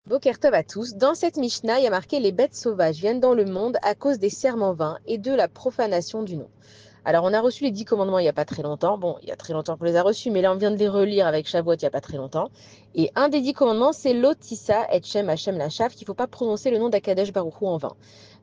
Boker Tov à tous. Dans cette Mishnah, il y a marqué les bêtes sauvages viennent dans le monde à cause des serments vains et de la profanation du nom. Alors, on a reçu les 10 commandements il n'y a pas très longtemps. Bon, il y a très longtemps qu'on les a reçus, mais là, on vient de les relire avec Shavuot il n'y a pas très longtemps. Et un des 10 commandements, c'est l'Otissa et Shem Hashem Lachaf, qu'il ne faut pas prononcer le nom d'Akadosh Baruch Hu en vain.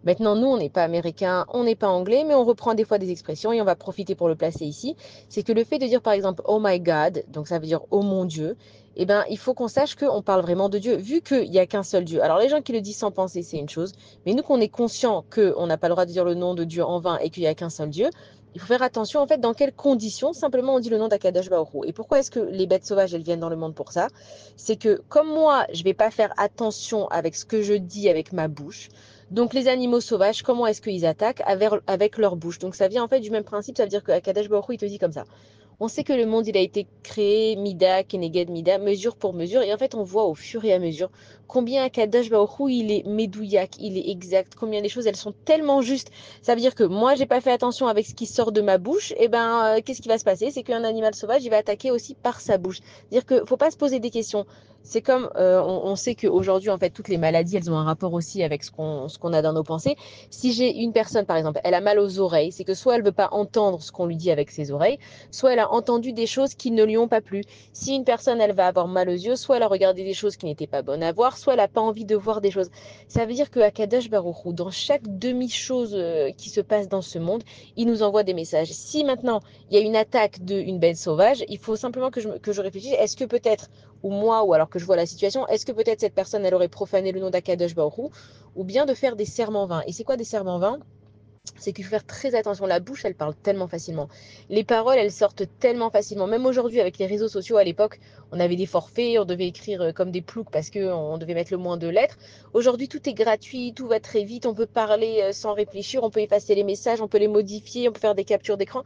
Maintenant, nous, on n'est pas américain, on n'est pas anglais, mais on reprend des fois des expressions et on va profiter pour le placer ici. C'est que le fait de dire, par exemple, Oh my God, donc ça veut dire Oh mon Dieu, eh ben, il faut qu'on sache qu'on parle vraiment de Dieu, vu qu'il n'y a qu'un seul Dieu. Alors, les gens qui le disent sans penser, c'est une chose, mais nous, qu'on est conscient qu'on n'a pas le droit de dire le nom de Dieu en vain et qu'il n'y a qu'un seul Dieu, il faut faire attention, en fait, dans quelles conditions, simplement, on dit le nom d'Akadosh Baruch Hu. Et pourquoi est-ce que les bêtes sauvages, elles viennent dans le monde pour ça? C'est que, comme moi, je ne vais pas faire attention avec ce que je dis avec ma bouche, donc les animaux sauvages, comment est-ce qu'ils attaquent avec leur bouche? Donc ça vient en fait du même principe, ça veut dire que Akadosh Baruch Hu, il te dit comme ça. On sait que le monde, il a été créé, Mida, Keneged, Mida, mesure pour mesure. Et en fait, on voit au fur et à mesure combien Akadosh Baruch Hu, il est médouillac, il est exact, combien les choses, elles sont tellement justes. Ça veut dire que moi, j'ai pas fait attention avec ce qui sort de ma bouche. Et ben, qu'est-ce qui va se passer? C'est qu'un animal sauvage, il va attaquer aussi par sa bouche. C'est-à-dire qu'il faut pas se poser des questions. C'est comme, on sait qu'aujourd'hui, en fait, toutes les maladies, elles ont un rapport aussi avec ce qu'on a dans nos pensées. Si j'ai une personne, par exemple, elle a mal aux oreilles, c'est que soit elle veut pas entendre ce qu'on lui dit avec ses oreilles, soit elle a entendu des choses qui ne lui ont pas plu. Si une personne, elle va avoir mal aux yeux, soit elle a regardé des choses qui n'étaient pas bonnes à voir, soit elle n'a pas envie de voir des choses. Ça veut dire que Akadosh Baruch Hu, dans chaque demi-chose qui se passe dans ce monde, il nous envoie des messages. Si maintenant il y a une attaque d'une bête sauvage, il faut simplement que je réfléchisse. Est-ce que peut-être, ou moi, ou alors que je vois la situation, est-ce que peut-être cette personne, elle aurait profané le nom d'Akadosh Baruch Hu, ou bien de faire des serments vains? Et c'est quoi des serments vains? C'est qu'il faut faire très attention. La bouche, elle parle tellement facilement. Les paroles, elles sortent tellement facilement. Même aujourd'hui, avec les réseaux sociaux, à l'époque, on avait des forfaits, on devait écrire comme des ploucs parce qu'on devait mettre le moins de lettres. Aujourd'hui, tout est gratuit, tout va très vite. On peut parler sans réfléchir, on peut effacer les messages, on peut les modifier, on peut faire des captures d'écran.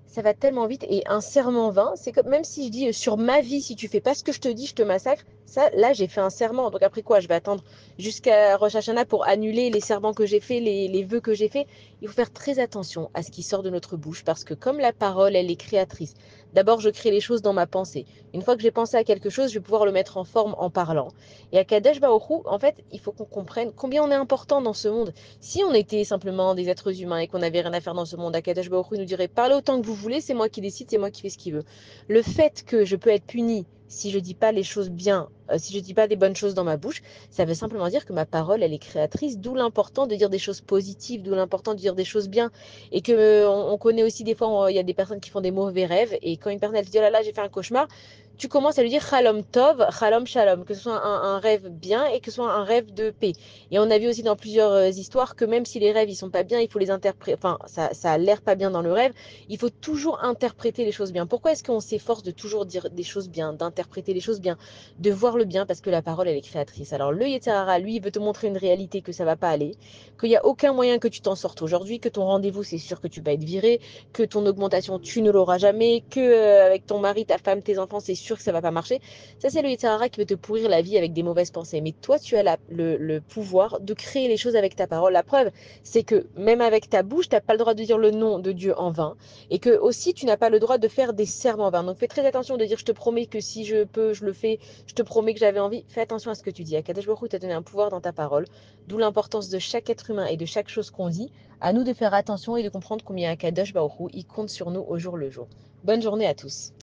Ça va tellement vite. Et un serment vain, c'est comme même si je dis sur ma vie, si tu fais pas ce que je te dis, je te massacre. Ça, là, j'ai fait un serment. Donc après quoi, je vais attendre jusqu'à Rosh Hashanah pour annuler les serments que j'ai faits, les vœux que j'ai faits. Il faut faire très attention à ce qui sort de notre bouche parce que comme la parole, elle est créatrice. D'abord, je crée les choses dans ma pensée. Une fois que j'ai pensé à quelque chose, je vais pouvoir le mettre en forme en parlant. Et à Kadesh Baruch en fait, il faut qu'on comprenne combien on est important dans ce monde. Si on était simplement des êtres humains et qu'on n'avait rien à faire dans ce monde, Akadosh Baruch Hu nous dirait parlez autant que vous voulez, c'est moi qui décide, c'est moi qui fais ce qu'il veut. Le fait que je peux être puni si je dis pas les choses bien, si je dis pas des bonnes choses dans ma bouche, ça veut simplement dire que ma parole, elle est créatrice, d'où l'important de dire des choses positives, d'où l'important de dire des choses bien. Et que on connaît aussi des fois, il y a des personnes qui font des mauvais rêves, et quand une personne elle te dit oh là là, j'ai fait un cauchemar, tu commences à lui dire Shalom Tov, Shalom Shalom, que ce soit un rêve bien et que ce soit un rêve de paix. Et on a vu aussi dans plusieurs histoires que même si les rêves ils sont pas bien, il faut les interpréter. Enfin, ça a l'air pas bien dans le rêve. Il faut toujours interpréter les choses bien. Pourquoi est-ce qu'on s'efforce de toujours dire des choses bien, d'interpréter les choses bien, de voir le bien parce que la parole elle est créatrice. Alors le Yetzer Hara, lui, il veut te montrer une réalité que ça va pas aller, qu'il y a aucun moyen que tu t'en sortes aujourd'hui, que ton rendez-vous c'est sûr que tu vas être viré, que ton augmentation tu ne l'auras jamais, que avec ton mari, ta femme, tes enfants c'est sûr que ça va pas marcher. Ça c'est le Yetzer Hara qui veut te pourrir la vie avec des mauvaises pensées. Mais toi tu as le pouvoir de créer les choses avec ta parole. La preuve, c'est que même avec ta bouche, tu n'as pas le droit de dire le nom de Dieu en vain. Et que aussi, tu n'as pas le droit de faire des serments en vain. Donc fais très attention de dire je te promets que si je peux, je le fais. Je te promets que j'avais envie. Fais attention à ce que tu dis. Akadosh Baruch Hu t'a donné un pouvoir dans ta parole. D'où l'importance de chaque être humain et de chaque chose qu'on dit. À nous de faire attention et de comprendre combien Akadosh Baruch Hu, il compte sur nous au jour le jour. Bonne journée à tous.